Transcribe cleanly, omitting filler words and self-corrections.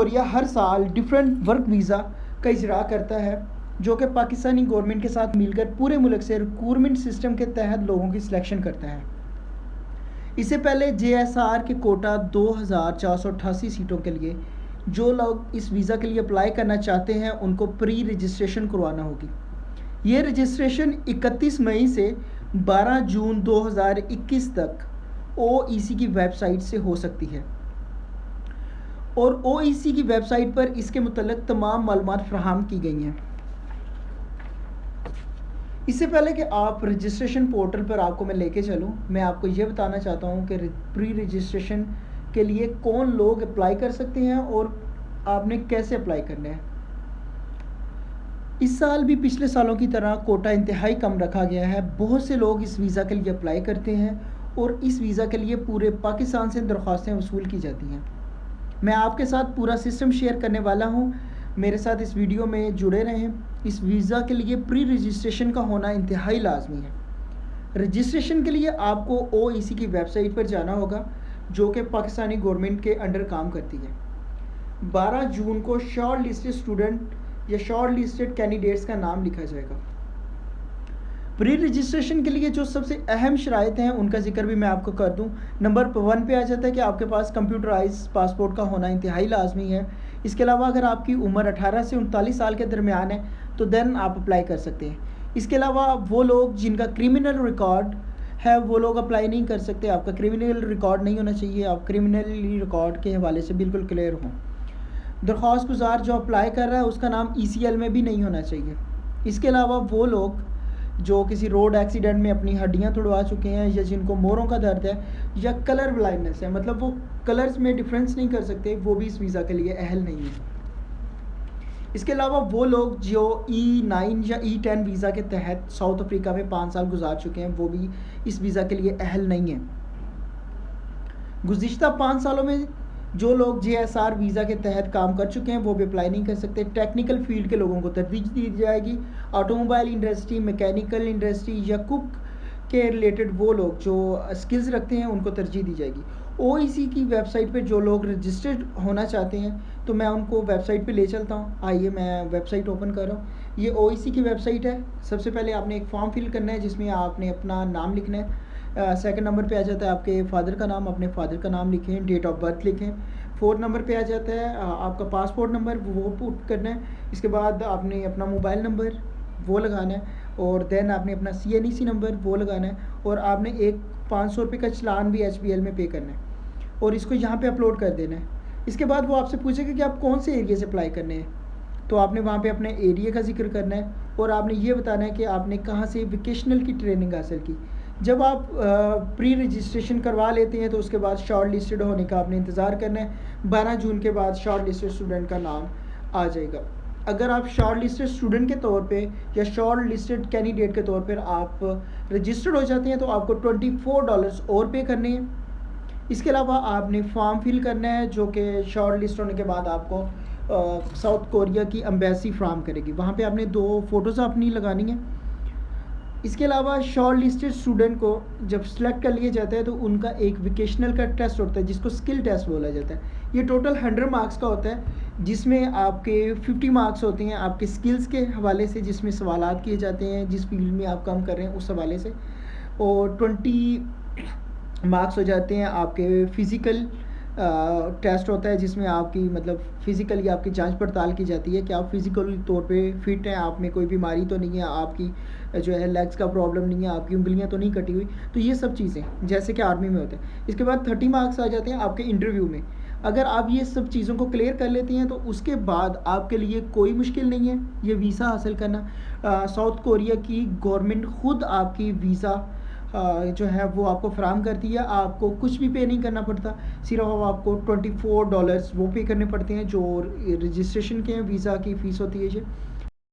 Korea ہر سال different work visa کا اجرا کرتا ہے جو کہ پاکستانی گورنمنٹ کے ساتھ مل کر پورے ملک سے ریکروٹمنٹ سسٹم کے تحت لوگوں کی سلیکشن کرتا ہے۔ اس سے پہلے جے ایس آر کے کوٹا 2488 سیٹوں کے لیے جو لوگ اس ویزا کے لیے اپلائی کرنا چاہتے ہیں ان کو پری رجسٹریشن کروانا ہوگی۔ یہ رجسٹریشن 31 مئی سے 12 جون 2021 تک او ای سی کی ویب سائٹ سے ہو سکتی ہے، اور او ای سی کی ویب سائٹ پر اس کے متعلق تمام معلومات فراہم کی گئی ہیں۔ اس سے پہلے کہ آپ رجسٹریشن پورٹل پر آپ کو میں لے کے چلوں، میں آپ کو یہ بتانا چاہتا ہوں کہ پری رجسٹریشن کے لیے کون لوگ اپلائی کر سکتے ہیں اور آپ نے کیسے اپلائی کرنا ہے۔ اس سال بھی پچھلے سالوں کی طرح کوٹا انتہائی کم رکھا گیا ہے۔ بہت سے لوگ اس ویزا کے لیے اپلائی کرتے ہیں اور اس ویزا کے لیے پورے پاکستان سے درخواستیں وصول کی جاتی ہیں۔ میں آپ کے ساتھ پورا سسٹم شیئر کرنے والا ہوں، میرے ساتھ اس ویڈیو میں جڑے رہیں۔ اس ویزا کے لیے پری رجسٹریشن کا ہونا انتہائی لازمی ہے۔ رجسٹریشن کے لیے آپ کو او ای سی کی ویب سائٹ پر جانا ہوگا جو کہ پاکستانی گورنمنٹ کے انڈر کام کرتی ہے۔ 12 جون کو شارٹ لسٹڈ اسٹوڈنٹ یا شارٹ لسٹڈ کینڈیڈیٹس کا نام لکھا جائے گا۔ پری رجسٹریشن کے لیے جو سب سے اہم شرائط ہیں ان کا ذکر بھی میں آپ کو کر دوں۔ نمبر 1 پہ آ جاتا ہے کہ آپ کے پاس کمپیوٹرائز پاسپورٹ کا ہونا انتہائی لازمی ہے۔ اس کے علاوہ اگر آپ کی عمر 18 سے 39 سال کے درمیان ہے تو دین آپ اپلائی کر سکتے ہیں۔ اس کے علاوہ وہ لوگ جن کا کرمنل ریکارڈ ہے وہ لوگ اپلائی نہیں کر سکتے۔ آپ کا کرمنل ریکارڈ نہیں ہونا چاہیے، آپ کرمنل ریکارڈ کے حوالے سے بالکل کلیئر ہوں۔ درخواست گزار جو اپلائی کر رہا ہے اس کا نام ای سی ایل میں بھی نہیں ہونا چاہیے۔ اس کے علاوہ وہ لوگ جو کسی روڈ ایکسیڈنٹ میں اپنی ہڈیاں توڑوا چکے ہیں یا جن کو موروں کا درد ہے یا کلر بلائنڈنس ہے، مطلب وہ کلرز میں ڈفرینس نہیں کر سکتے، وہ بھی اس ویزا کے لیے اہل نہیں ہیں۔ اس کے علاوہ وہ لوگ جو E9 یا E10 ویزا کے تحت ساؤتھ افریقہ میں 5 سال گزار چکے ہیں وہ بھی اس ویزا کے لیے اہل نہیں ہیں۔ گزشتہ 5 سالوں میں جو لوگ جے ایس آر ویزا کے تحت کام کر چکے ہیں وہ بھی اپلائی نہیں کر سکتے۔ ٹیکنیکل فیلڈ کے لوگوں کو ترجیح دی جائے گی۔ Auto mobile industry, mechanical industry یا کک کے ریلیٹڈ وہ لوگ جو اسکلز رکھتے ہیں ان کو ترجیح دی جائے گی۔ او ای سی کی ویب سائٹ پہ جو لوگ رجسٹرڈ ہونا چاہتے ہیں تو میں ان کو ویب سائٹ پہ لے چلتا ہوں۔ آئیے میں ویب سائٹ اوپن کر رہا ہوں۔ یہ او ای سی کی ویب سائٹ ہے۔ سب سے پہلے آپ نے ایک فارم فل کرنا ہے جس میں آپ نے اپنا نام لکھنا ہے۔ سیکنڈ نمبر پہ آ جاتا ہے آپ کے فادر کا نام، اپنے فادر کا نام لکھیں، ڈیٹ آف برتھ لکھیں۔ 4 نمبر پہ آ جاتا ہے آپ کا پاسپورٹ نمبر، وہ پٹ کرنا ہے۔ اس کے بعد آپ نے اپنا موبائل نمبر وہ لگانا ہے، اور دین آپ نے اپنا CNEC نمبر وہ لگانا ہے، اور آپ نے ایک 500 روپے کا چلان بھی HBL میں پے کرنا ہے اور اس کو یہاں پہ اپلوڈ کر دینا ہے۔ اس کے بعد وہ آپ سے پوچھے گا کہ آپ کون سے ایریے سے اپلائی کرنے ہیں، تو آپ نے وہاں پہ اپنے ایریے کا ذکر کرنا ہے اور آپ نے یہ بتانا ہے کہ آپ نے کہاں سے ویکیشنل کی ٹریننگ حاصل کی۔ جب آپ پری رجسٹریشن کروا لیتے ہیں تو اس کے بعد شارٹ لسٹڈ ہونے کا آپ نے انتظار کرنا ہے۔ 12 جون کے بعد شارٹ لسٹڈ اسٹوڈنٹ کا نام آ جائے گا۔ اگر آپ شارٹ لسٹڈ اسٹوڈنٹ کے طور پہ یا شارٹ لسٹڈ کینڈیڈیٹ کے طور پر آپ رجسٹرڈ ہو جاتے ہیں تو آپ کو $24 اور پے کرنے ہیں۔ اس کے علاوہ آپ نے فارم فل کرنا ہے جو کہ شارٹ لسٹ ہونے کے بعد آپ کو ساؤتھ کوریا کی امبیسی فراہم کرے گی۔ وہاں پہ آپ نے 2 فوٹوز اپنی لگانی ہیں۔ اس کے علاوہ شارٹ لسٹڈ اسٹوڈنٹ کو جب سلیکٹ کر لیا جاتا ہے تو ان کا ایک ویکیشنل کا ٹیسٹ ہوتا ہے جس کو اسکل ٹیسٹ بولا جاتا ہے۔ یہ ٹوٹل 100 مارکس کا ہوتا ہے جس میں آپ کے 50 مارکس ہوتے ہیں آپ کے اسکلز کے حوالے سے، جس میں سوالات کیے جاتے ہیں جس فیلڈ میں آپ کام کر رہے ہیں اس حوالے سے، اور 20 مارکس ہو جاتے ہیں آپ کے فزیکل ٹیسٹ ہوتا ہے جس میں آپ کی مطلب فزیکلی آپ کی جانچ پڑتال کی جاتی ہے کہ آپ فزیکل طور پہ فٹ ہیں، آپ میں کوئی بیماری تو نہیں ہے، آپ کی جو ہے لیگس کا پرابلم نہیں ہے، آپ کی انگلیاں تو نہیں کٹی ہوئی، تو یہ سب چیزیں جیسے کہ آرمی میں ہوتا ہے۔ اس کے بعد 30 مارکس آ جاتے ہیں آپ کے انٹرویو میں۔ اگر آپ یہ سب چیزوں کو کلیئر کر لیتے ہیں تو اس کے بعد آپ کے لیے کوئی مشکل نہیں ہے یہ ویزا حاصل کرنا۔ ساؤتھ کوریا کی گورنمنٹ خود آپ کی ویزا جو ہے وہ آپ کو فراہم کرتی ہے، آپ کو کچھ بھی پے نہیں کرنا پڑتا، صرف آپ کو $24 وہ پے کرنے پڑتے ہیں جو رجسٹریشن کے ویزا کی فیس ہوتی ہے یہ۔